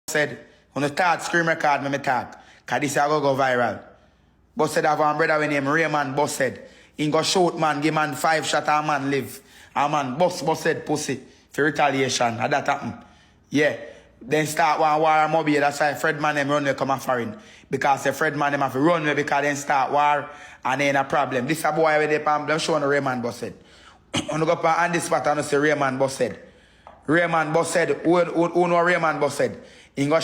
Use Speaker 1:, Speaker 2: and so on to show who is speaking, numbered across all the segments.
Speaker 1: said, when you start scream record, me talk. Cause this is go viral. Boss said, I have one brother with name Raymond Boss said. He go shoot man, give man 5 shot, a man live. A man, boss said pussy for retaliation. And that happen. Yeah. Then start one war mobile. That's why Fred man them run way come off foreign. Because the Fred man them have to run way because then start war and then a problem. This a boy with the palm, them showing Raymond Boss said. On the go on this spot and say Raymond Boss said. Raymond Boss said, who know Raymond Boss said? He go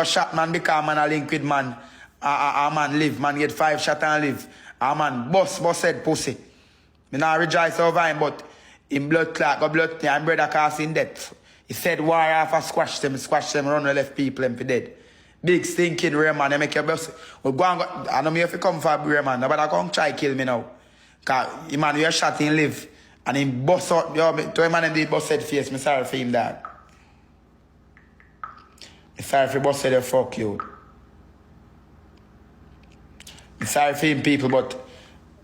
Speaker 1: shot man because man a link with man. A man live, man get 5 shot and live. A man boss said pussy. Me not rejoice over him, but in blood clot, got blood clot, and brother cast in death. He said war half squash them, run the left people and for dead. Big stinking Raymond, they make your boss. Well, go and go, I know me if you come for Raymond, but I come try kill me now. Cause man, you shot him live. And him boss out, yo, to him and him boss said face, me sorry for him that. Me sorry for boss said fuck you. I'm sorry for him, people, but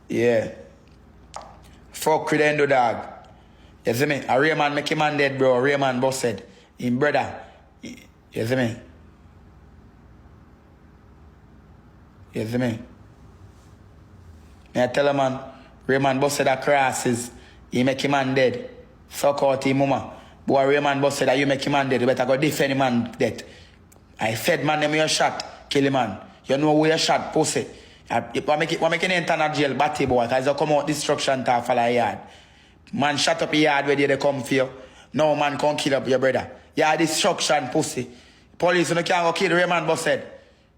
Speaker 1: yeah. Fuck with the dog. You see me? A Raymond make him man dead, bro. Raymond boss said. Him brother. You see me? You see me? I tell him, man, Raymond boss said that crosses. He make him man dead. Fuck out him, mama. Boy, Raymond boss said that you make him man dead. You better go defend him man dead. I fed man them your shot. Kill him man. You know where you shot, pussy. What make an enter jail, batty boy, because you come out destruction to follow yard. Man shut up your yard where they come for you. No man can't kill up your brother. Yeah, destruction, pussy. Police you can't go kill Raymond Boss said.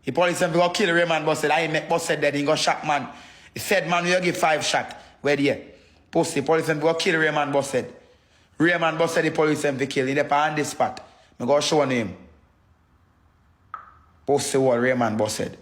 Speaker 1: The police if you go kill Raymond Boss said, I make Boss said that he go shot man. He said man you give 5 shot. Where there? Pussy, police if you go kill Raymond Boss said. Raymond Boss said the police if you kill. He never on this spot. I go show him. Pussy what Raymond Boss said.